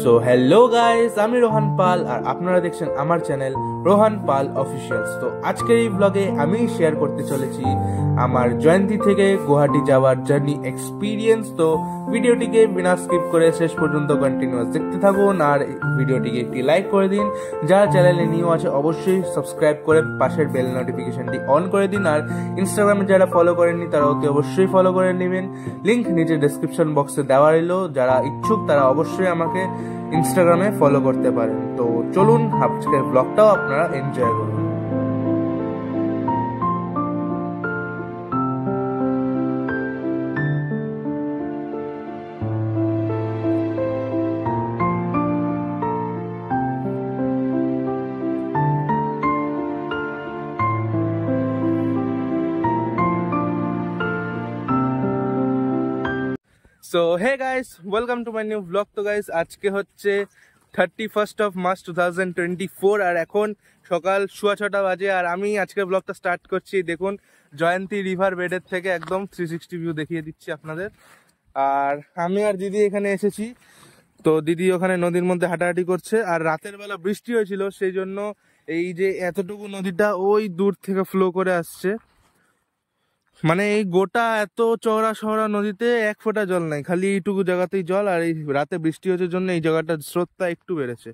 So hello guys, আমি রোহান পাল আর আপনারা দেখছেন আমার চ্যানেল রোহান পাল অফিসিয়ালস। তো আজকের এই ব্লগে আমি শেয়ার করতে চলেছি আমার জয়ন্তী থেকে গুয়াহাটি যাওয়ার জার্নি এক্সপিরিয়েন্স। তো ভিডিওটিকে বিনা স্কিপ করে শেষ পর্যন্ত কন্টিনিউয়াস দেখতে থাকুন আর ভিডিওটিকে একটি লাইক করে দিন। যারা চ্যানেলে নিউ আছে অবশ্যই সাবস্ক্রাইব করে পাশের বেল নোটিফিকেশনটি অন করে দিন। আর ইনস্টাগ্রামে যারা ফলো করেননি তারা অতি অবশ্যই ফলো করে নেবেন, লিংক নিচে ডেসক্রিপশন বক্সে দেওয়া রইল। যারা ইচ্ছুক তারা অবশ্যই আমাকে ইনস্টাগ্রামে ফলো করতে পারেন। তো চলুন আজকের ব্লগটাও আপনারা এনজয় করুন। So hey guys, welcome to my new blog. তো গাইস আজকে হচ্ছে 31st of March 2024 আর এখন সকাল 6:15 বাজে। আর আমি আজকের ব্লগটা স্টার্ট করছি। দেখুন জয়ন্তী রিভার বেডের থেকে একদম 360 ভিউ দেখিয়ে দিচ্ছি আপনাদের। আর আমি আর দিদি এখানে এসেছি। তো দিদি ওখানে নদীর মধ্যে হাঁটাহাঁটি করছে। আর রাতের বেলা বৃষ্টি হয়েছিল, সেই জন্য এই যে এতটুকু নদীটা ওই দূর থেকে ফ্লো করে আসছে। মানে এই গোটা এত চওড়া শহরা নদীতে এক ফোঁটা জল নাই, খালি এইটুকু জায়গাতেই জল। আর এই রাতে বৃষ্টি হচ্ছে জন্য এই জায়গাটার স্রোতটা একটু বেড়েছে।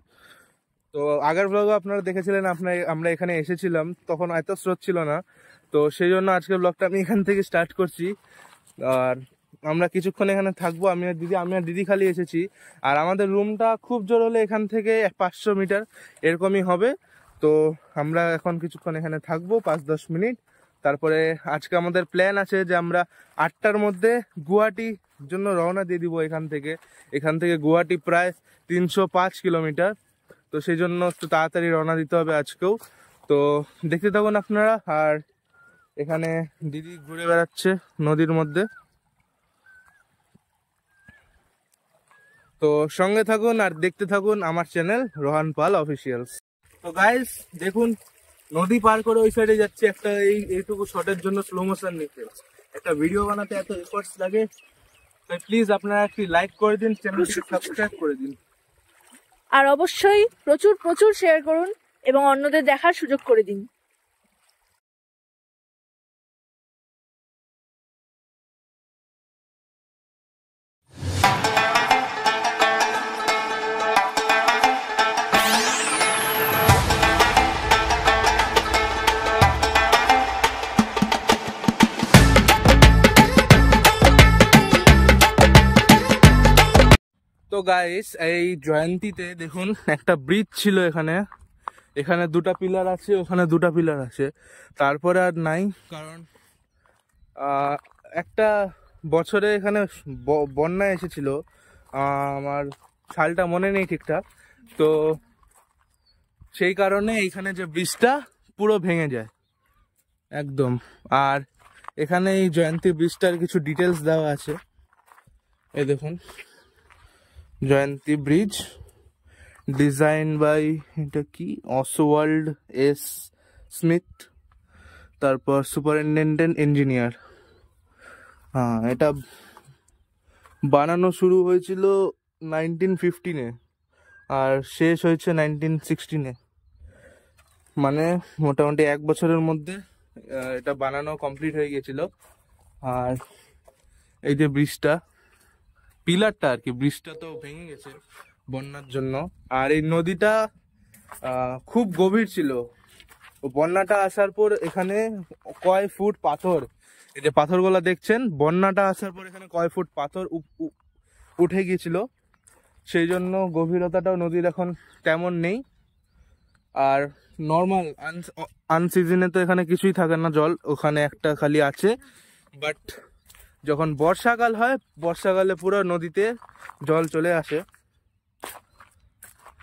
তো আগের ব্লগে আপনারা দেখেছিলেন আমরা এখানে এসেছিলাম, তখন এত স্রোত ছিল না। তো সেই জন্য আজকের ব্লগটা আমি এখান থেকে স্টার্ট করছি। আর আমরা কিছুক্ষণ এখানে থাকবো, আমি আর দিদি খালি এসেছি। আর আমাদের রুমটা খুব জোর হলে এখান থেকে 500 মিটার এরকমই হবে। তো আমরা এখন কিছুক্ষণ এখানে থাকবো 5-10 মিনিট। তারপরে আজকে আমাদের প্ল্যান আছে যে আমরা 8টার মধ্যে গুয়াহাটির জন্য রওনা দিয়ে দিব। এখান থেকে গুয়াহাটি প্রায় 305 কিলোমিটার। তো সেই জন্য একটু তাড়াতাড়ি রওনা দিতে হবে আজকেও। তো দেখতে থাকুন আপনারা। আর এখানে দিদি ঘুরে বেড়াচ্ছে নদীর মধ্যে। তো সঙ্গে থাকুন আর দেখতে থাকুন আমার চ্যানেল রোহান পাল অফিসিয়ালস। তো গাইস দেখুন নদী পার করে ওই সাইডে যাচ্ছে। একটা এইটুকু শটের জন্য স্লো মোশন নিতে একটা ভিডিও বানাতে এত এফর্টস লাগে। তাই প্লিজ আপনারা একটি লাইক করে দিন, চ্যানেলটি সাবস্ক্রাইব করে দিন আর অবশ্যই প্রচুর প্রচুর শেয়ার করুন এবং অন্যদের দেখার সুযোগ করে দিন। তো গাইস এই জয়ন্তীতে দেখুন একটা ব্রিজ ছিল এখানে দুটা পিলার আছে, ওখানে দুটা পিলার আছে। তারপরে আর নাই, কারণ একটা বছরে এখানে বন্যা এসেছিল। আমার সালটা মনে নেই ঠিকঠাক। তো সেই কারণে এখানে যে ব্রিজটা পুরো ভেঙে যায় একদম। আর এখানে এই জয়ন্তী ব্রিজটার কিছু ডিটেলস দেওয়া আছে। এই দেখুন জয়ন্তী ব্রিজ, ডিজাইন বাই এটা কি অসওয়াল্ড এস স্মিথ, তারপর সুপারিনটেন্ডেন্ট ইঞ্জিনিয়ার। হ্যাঁ, এটা বানানো শুরু হয়েছিল 1915-এ আর শেষ হয়েছে 1916-এ। মানে মোটামুটি 1 বছরের মধ্যে এটা বানানো কমপ্লিট হয়ে গেছিল। আর এই যে ব্রিজটা, পিলারটা আর কি, ব্রিজটা তো ভেঙে গেছে বন্যার জন্য। আর এই নদীটা খুব গভীর ছিল। বন্যাটা আসার পর এখানে কয় ফুট পাথর, এই যে পাথরগুলো দেখছেন, বন্যাটা আসার পর এখানে কয় ফুট পাথর উঠে গিয়েছিল। সেই জন্য গভীরতাটাও নদীর এখন তেমন নেই। আর নর্মাল আনসিজনে তো এখানে কিছুই থাকে না জল, ওখানে একটা খালি আছে। বাট যখন বর্ষাকাল হয়, বর্ষাকালে পুরো নদীতে জল চলে আসে।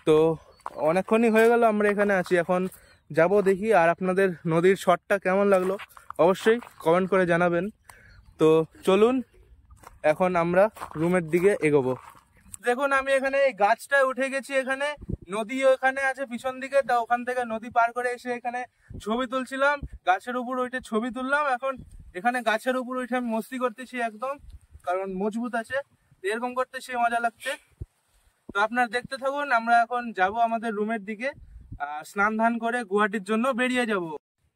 তো অনেকক্ষণই হয়ে গেল আমরা এখানে আছি, এখন যাব দেখি। আর আপনাদের নদীর শটটা কেমন লাগলো অবশ্যই কমেন্ট করে জানাবেন। তো চলুন এখন আমরা রুমের দিকে এগোবো। দেখুন আমি এখানে এই গাছটায় উঠে গেছি। এখানে নদী ওখানে আছে পিছন দিকে। তা ওখান থেকে নদী পার করে এসে এখানে ছবি তুলছিলাম, গাছের উপর ওইটা ছবি তুললাম। এখন এখানে গাছের উপর ওইটা আমি মস্তি করতেছি একদম, কারণ মজবুত আছে, এরকম করতে সে মজা লাগছে। তো আপনারা দেখতে থাকুন, আমরা এখন যাব আমাদের রুমের দিকে, স্নান ধান করে গুয়াহাটির জন্য বেরিয়ে যাব।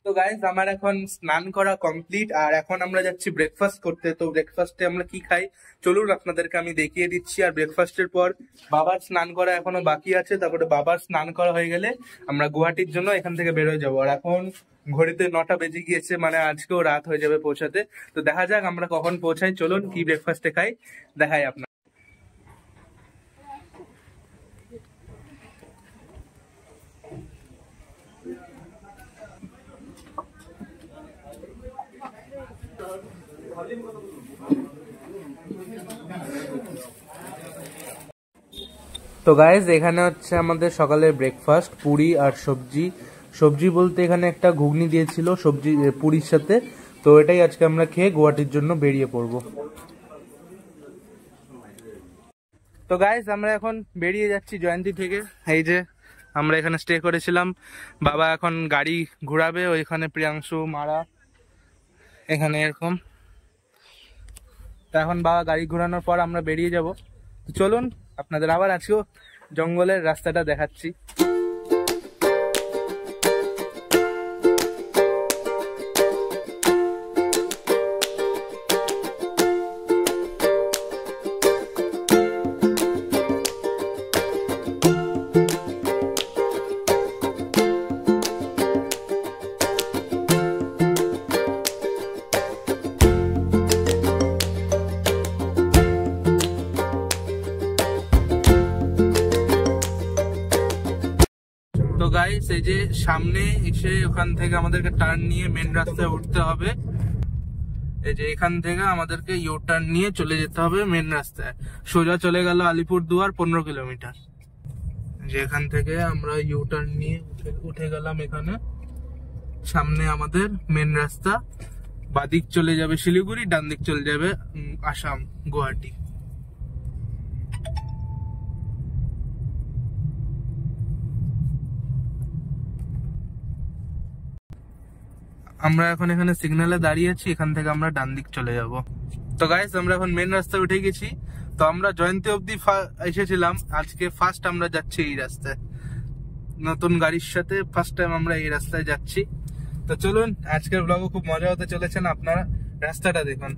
তো গাইজ আমার এখন স্নান করা কমপ্লিট, আর এখন আমরা যাচ্ছি ব্রেকফাস্ট করতে। তো ব্রেকফাস্টে আমরা কি খাই চলুন আপনাদেরকে আমি দেখিয়ে দিচ্ছি। আর ব্রেকফাস্টের পর বাবার স্নান করা এখনো বাকি আছে, তারপরে বাবার স্নান করা হয়ে গেলে আমরা গুয়াহাটির জন্য এখান থেকে বেরোয় যাবো। আর এখন ঘড়িতে 9টা বেজে গিয়েছে, মানে আজকেও রাত হয়ে যাবে পৌঁছাতে। তো দেখা যাক আমরা কখন পৌঁছাই, চলুন কি ব্রেকফাস্টে খাই দেখাই আপনার। তো গাইজ এখানে হচ্ছে আমাদের সকালের ব্রেকফাস্ট, পুরি আর সবজি। সবজি বলতে এখানে একটা ঘুগনি দিয়েছিল সবজি পুরির সাথে। তো এটাই আজকে আমরা খেয়ে গুয়াহাটির জন্য বেরিয়ে পড়ব। তো গাইজ আমরা এখন বেরিয়ে যাচ্ছি জয়ন্তী থেকে। এই যে আমরা এখানে স্টে করেছিলাম, বাবা এখন গাড়ি ঘুরাবে, ওইখানে প্রিয়াংশু মারা এখানে এরকম। তো এখন বাবা গাড়ি ঘোরানোর পর আমরা বেরিয়ে যাব। চলুন আপনাদের আবার আজকেও জঙ্গলের রাস্তাটা দেখাচ্ছি। তো গাইস এই যে সামনে এসে ওখান থেকে আমাদেরকে টার্ন নিয়ে মেন রাস্তায় উঠতে হবে। এই যে এখান থেকে আমাদেরকে ইউ টার্ন নিয়ে চলে যেতে হবে মেন রাস্তায়, সোজা চলে গেল আলিপুরদুয়ার 15 কিলোমিটার। যে এখান থেকে আমরা ইউ টার্ন নিয়ে উঠে গেলাম, এখানে সামনে আমাদের মেন রাস্তা। বাদিক চলে যাবে শিলিগুড়ি, ডান দিক চলে যাবে আসাম গুয়াহাটি। আমরা এখন এখানে সিগন্যালে দাঁড়িয়ে আছি, এখান থেকে আমরা ডান দিক চলে যাব। তো গাইস আমরা এখন মেন রাস্তায় উঠে গেছি। তো আমরা জয়ন্তী অব্দি এসেছিলাম, আজকে ফার্স্ট আমরা যাচ্ছি এই রাস্তায়, নতুন গাড়ির সাথে ফার্স্ট টাইম আমরা এই রাস্তায় যাচ্ছি। তো চলুন আজকের ব্লগও খুব মজা হতে চলেছেন, আপনারা রাস্তাটা দেখুন।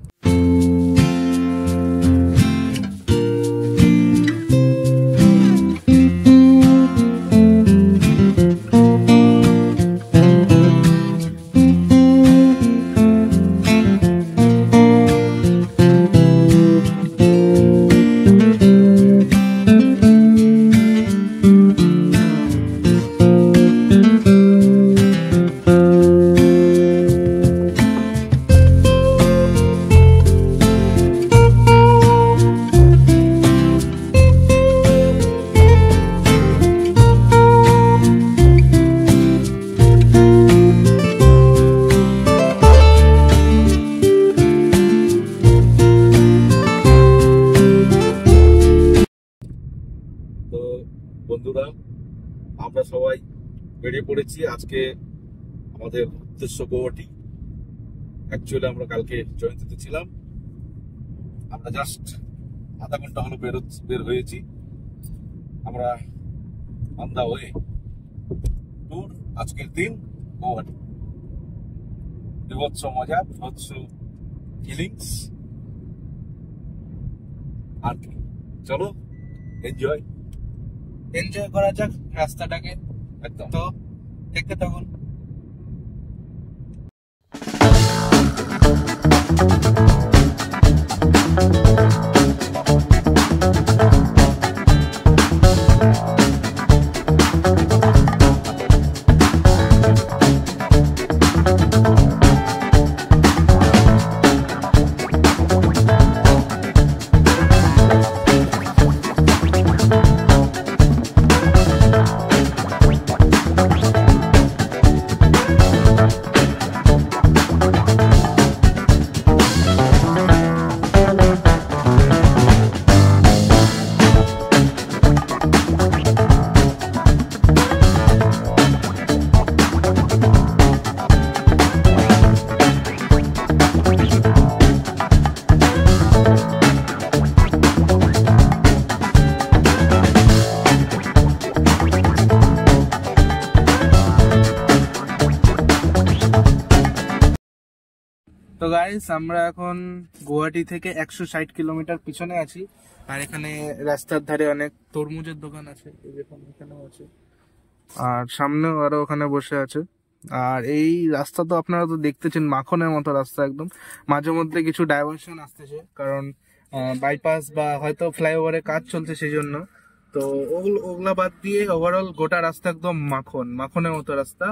বন্ধুরা আমরা সবাই বেরিয়ে পড়েছি। আজকে আমাদের উদ্দেশ্য গুয়াহাটি। অ্যাকচুয়ালি আমরা কালকে জয়ন্তীতে ছিলাম, আমরা জাস্ট আধা ঘন্টা হলো বের হয়েছি। আমরা অন দা ওয়ে ট্যুর, আজকের দিন গুয়াহাটি। বিভৎস মজা, বিভৎস ফিলিংস, আর কি। চলো এনজয় করা যাক রাস্তাটাকে একদম। তো দেখতে থাকুন। তো গাইস আমরা এখন গুয়াহাটি থেকে 160 কিলোমিটার পিছনে আছি। আর এখানে রাস্তার ধারে অনেক তরমুজের দোকান আছে, এই দেখুন এখানেও আছে, আর সামনেও আরো ওখানে বসে আছে। আর এই রাস্তা তো আপনারা তো দেখতেছেন মাখনের মতো রাস্তা একদম। মাঝে মধ্যে কিছু ডাইভারশন আসতেছে, কারণ বাইপাস বা হয়তো ফ্লাইওভারে কাজ চলছে সেই জন্য। তো ওগুলা বাদ দিয়ে ওভারঅল গোটা রাস্তা একদম মাখনের মতো রাস্তা।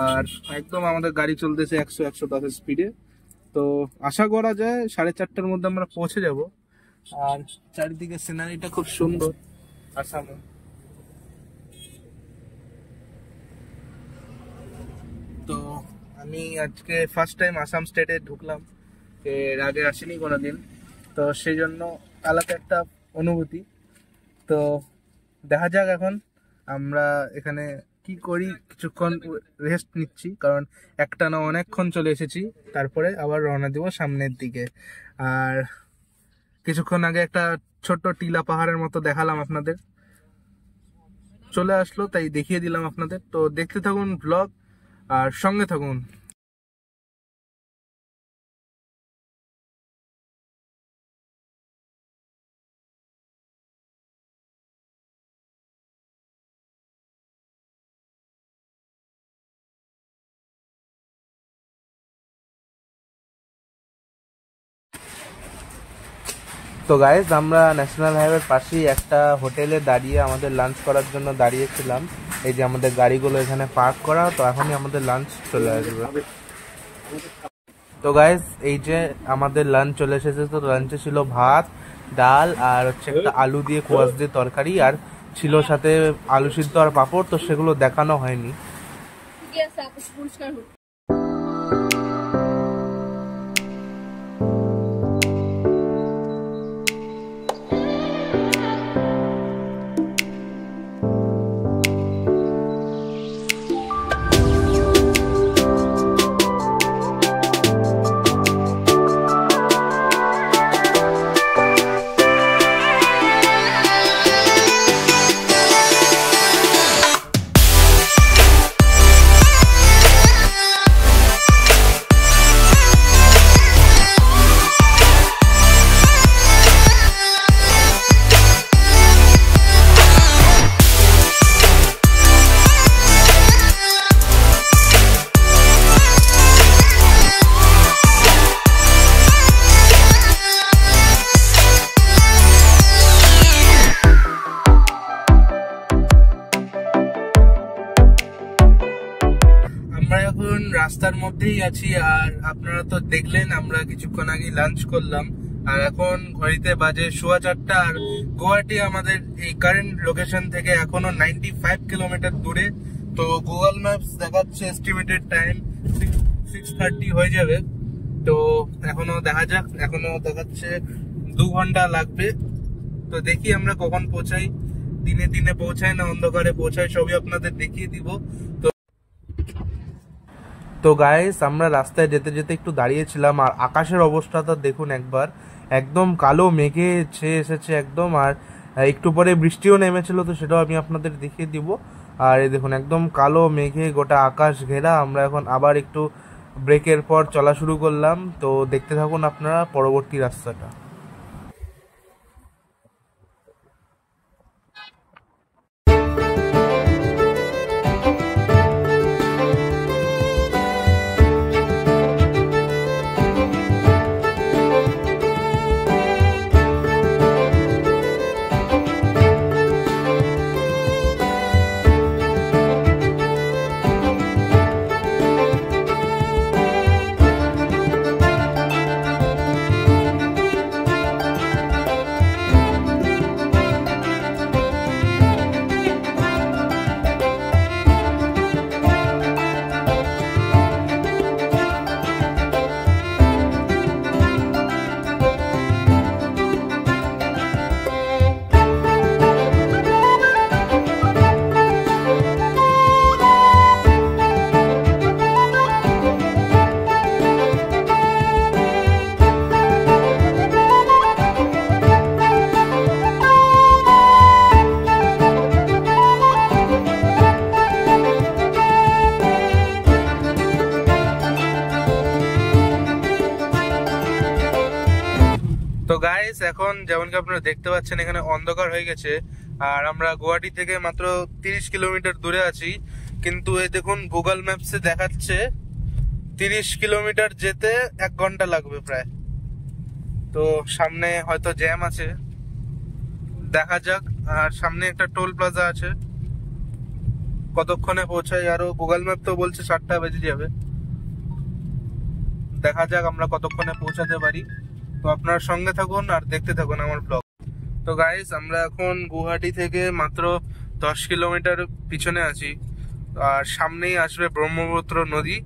আর একদম আমাদের গাড়ি চলতেছে 100-110 স্পিডে। তো আশা করা যায় 4:30টার মধ্যে আমরা পৌঁছে যাব। আর চারিদিকে সিনারিটা খুব সুন্দর আসামে। তো আমি আজকে ফার্স্ট টাইম আসাম স্টেটে ঢুকলাম, এর আগে আসিনি কোনোদিন, তো সেই জন্য আলাদা একটা অনুভূতি। তো দেখা যাক এখন আমরা এখানে কি করি। কিছুক্ষণ রেস্ট নিচ্ছি, কারণ একটানা অনেকক্ষণ চলে এসেছি। তারপরে আবার রওনা দিব সামনের দিকে। আর কিছুক্ষণ আগে একটা ছোট্ট টিলা পাহাড়ের মতো দেখালাম আপনাদের, চলে আসলো তাই দেখিয়ে দিলাম আপনাদের। তো দেখতে থাকুন ব্লগ আর সঙ্গে থাকুন। তো গাইস আমরা ন্যাশনাল হাইওয়ের পাশেই একটা হোটেলে দাঁড়িয়ে আমাদের লাঞ্চ করার জন্য দাঁড়িয়েছিলাম। এই যে আমাদের গাড়িগুলো এখানে পার্ক করা, তো এখনই আমাদের লাঞ্চ চলে আসবে। তো গাইস এই যে আমাদের লাঞ্চ চলে এসেছে। তো লাঞ্চে ছিল ভাত, ডাল আর হচ্ছে একটা আলু দিয়ে কোয়াশ দিয়ে তরকারি, আর ছিল সাথে আলু সিদ্ধ আর পাঁপড়। তো সেগুলো দেখানো হয়নি। আমরা এখন রাস্তার মধ্যেই আছি। আর আপনারা তো দেখলেন আমরা কিছুক্ষণ আগে লাঞ্চ করলাম। আর এখন ঘড়িতে বাজে 4:15। আর গুয়াহাটি আমাদের এই কারেন্ট লোকেশন থেকে এখনো 95 কিলোমিটার দূরে। তো গুগল ম্যাপস দেখাচ্ছে এস্টিমেটেড টাইম 6:30 হয়ে যাবে। তো এখনো দেখা যাক, এখনো দেখাচ্ছে 2 ঘন্টা লাগবে। তো দেখি আমরা কখন পৌঁছাই, দিনে দিনে পৌঁছাই না অন্ধকারে পৌঁছাই, সবই আপনাদের দেখিয়ে দিব। তো গাইস আমরা রাস্তায় যেতে যেতে একটু দাঁড়িয়েছিলাম, আর আকাশের অবস্থাটা দেখুন একবার, একদম কালো মেঘে ছেয়ে এসেছে একদম। আর একটু পরে বৃষ্টিও নেমেছিল, তো সেটাও আমি আপনাদের দেখিয়ে দিব। আর এই দেখুন একদম কালো মেঘে গোটা আকাশ ঘেরা। আমরা এখন আবার একটু ব্রেকের পর চলা শুরু করলাম। তো দেখতে থাকুন আপনারা পরবর্তী রাস্তাটা। গাইস এখন যেমন কি আপনারা দেখতে পাচ্ছেন এখানে অন্ধকার হয়ে গেছে, আর আমরা গুয়াহাটি থেকে মাত্র 30 কিলোমিটার দূরে আছি। কিন্তু এই দেখুন গুগল ম্যাপসে দেখাচ্ছে 30 কিলোমিটার যেতে 1 ঘন্টা লাগবে প্রায়। তো সামনে হয়তো জ্যাম আছে, দেখা যাক। আর সামনে একটা টোল প্লাজা আছে, কতক্ষণে পৌঁছাই। আরো গুগল ম্যাপ তো বলছে 7টা বেজে যাবে, দেখা যাক আমরা কতক্ষণে পৌঁছাতে পারি। তো আপনার সঙ্গে থাকুন আর দেখতে থাকুন আমার ব্লগ। তো গাইস আমরা এখন গুয়াহাটি থেকে মাত্র 10 কিলোমিটার পিছনে আছি, আর সামনেই আসবে ব্রহ্মপুত্র নদী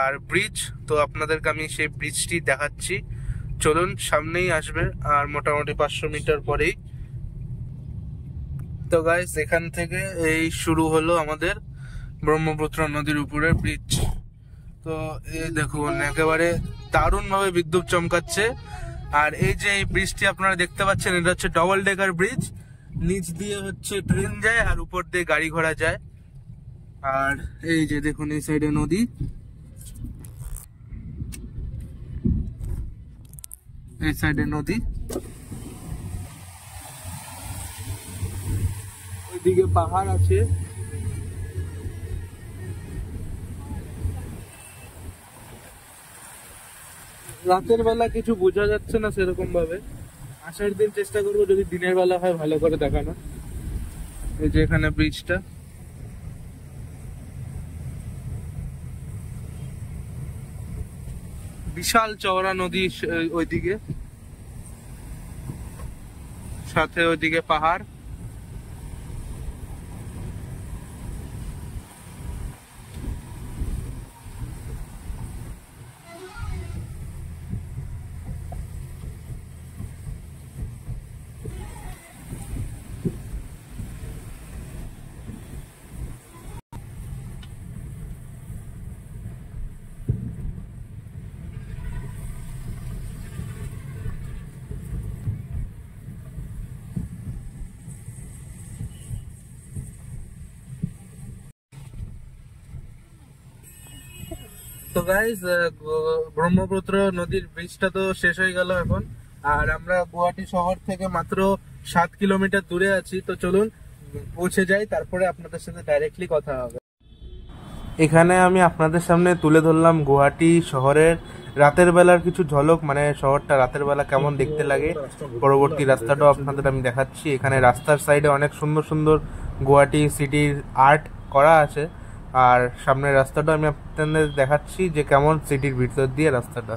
আর ব্রিজ। তো আপনাদেরকে আমি সেই ব্রিজটি দেখাচ্ছি, চলুন। সামনেই আসবে আর মোটামুটি 500 মিটার পরেই। তো গাইস এখান থেকে এই শুরু হলো আমাদের ব্রহ্মপুত্র নদীর উপরের ব্রিজ। তো এই দেখুন একেবারে দারুণ ভাবে বিদ্যুৎ চমকাচ্ছে। আর এই যে এই ব্রিজটি আপনারা দেখতে পাচ্ছেন, এটা হচ্ছে ডবল ডেকার ব্রিজ। নিচ দিয়ে হচ্ছে ট্রেন যায় আর উপর দিয়ে গাড়ি ঘোড়া যায়। আর এই যে দেখুন এই সাইডে নদী, এই সাইডে নদী, ওইদিকে পাহাড় আছে। রাতের বেলা কিছু বোঝা যাচ্ছে না সেরকম ভাবে, আসার দিন চেষ্টা করবো যদি দিনের বেলা হয় ভালো করে দেখানো। এই যে এখানে ব্রিজটা, বিশাল চওড়া নদী, ওইদিকে সাথে ওইদিকে পাহাড়। তো গাইস ব্রহ্মপুত্র নদীর ব্রিজটা তো শেষ হয়ে গেল এখন, আর আমরা গুয়াহাটি শহর থেকে মাত্র 7 কিলোমিটার দূরে আছি। তো চলুন পৌঁছে যাই, তারপরে আপনাদের সাথে ডাইরেক্টলি কথা হবে। এখানে আমি আপনাদের সামনে তুলে ধরলাম গুয়াহাটি শহরের রাতের বেলার কিছু ঝলক, মানে শহরটা রাতের বেলা কেমন দেখতে লাগে। পরবর্তী রাস্তাটাও আপনাদের আমি দেখাচ্ছি। এখানে রাস্তার সাইডে অনেক সুন্দর সুন্দর গুয়াহাটি সিটির আর্ট করা আছে, আর সামনের রাস্তাটা আমি আপনাদের দেখাচ্ছি যে কেমন সিটির ভিতর দিয়ে রাস্তাটা।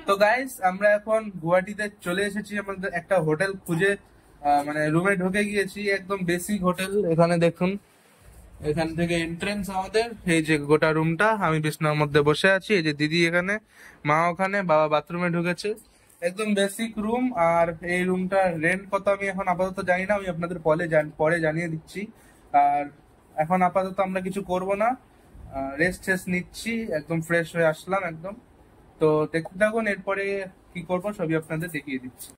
তো গাইস আমরা এখন গুয়াহাটিতে চলে এসেছি, আমাদের একটা হোটেল খুঁজে মানে রুমে ঢুকে গিয়েছি, একদম বেসিক হোটেল। এখানে দেখুন, এখান থেকে এন্ট্রেন্স আমাদের, এই যে গোটা রুমটা। আমি বিছনার মধ্যে বসে আছি, এই যে দিদি এখানে, মা ওখানে, বাবা বাথরুমে ঢুকেছে। একদম বেসিক রুম। আর এই রুমটা রেন্ট কত আমি এখন আপাতত জানি না, আমি আপনাদের পরে জানিয়ে দিচ্ছি। আর এখন আপাতত আমরা কিছু করব না, রেস্ট টেস্ট নিচ্ছি, একদম ফ্রেশ হয়ে আসলাম একদম। তো দেখতে থাকুন, এরপরে কি করব সবই আপনাদের দেখিয়ে দিচ্ছি।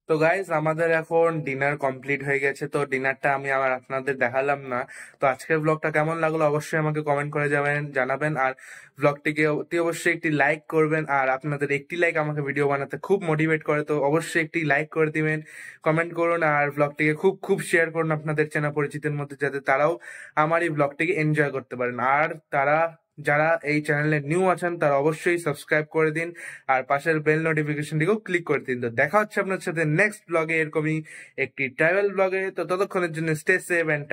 তো গাইজ আমাদের এখন ডিনার কমপ্লিট হয়ে গেছে, তো ডিনারটা আমি আবার আপনাদের দেখালাম না। তো আজকের ব্লগটা কেমন লাগলো অবশ্যই আমাকে কমেন্ট করে জানাবেন। আর ব্লগটিকে অতি অবশ্যই একটি লাইক করবেন, আর আপনাদের একটি লাইক আমাকে ভিডিও বানাতে খুব মোটিভেট করে, তো অবশ্যই একটি লাইক করে দিবেন, কমেন্ট করুন, আর ব্লগটিকে খুব খুব শেয়ার করুন আপনাদের চেনা পরিচিতের মধ্যে, যাতে তারাও আমার এই ব্লগটিকে এনজয় করতে পারেন। আর যারা এই চ্যানেলে নিউ আছেন তারা অবশ্যই সাবস্ক্রাইব করে দিন, আর পাশের বেল নোটিফিকেশনটিকেও ক্লিক করে দিন। তো দেখা হচ্ছে আপনার সাথে নেক্সট ব্লগে, এরকমই একটি ট্রাভেল ব্লগে। তো ততক্ষণের জন্য stay safe and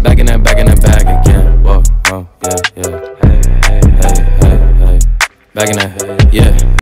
back in that bag again. Whoa, whoa, yeah, yeah. Hey, hey, hey, hey, hey. Back in that.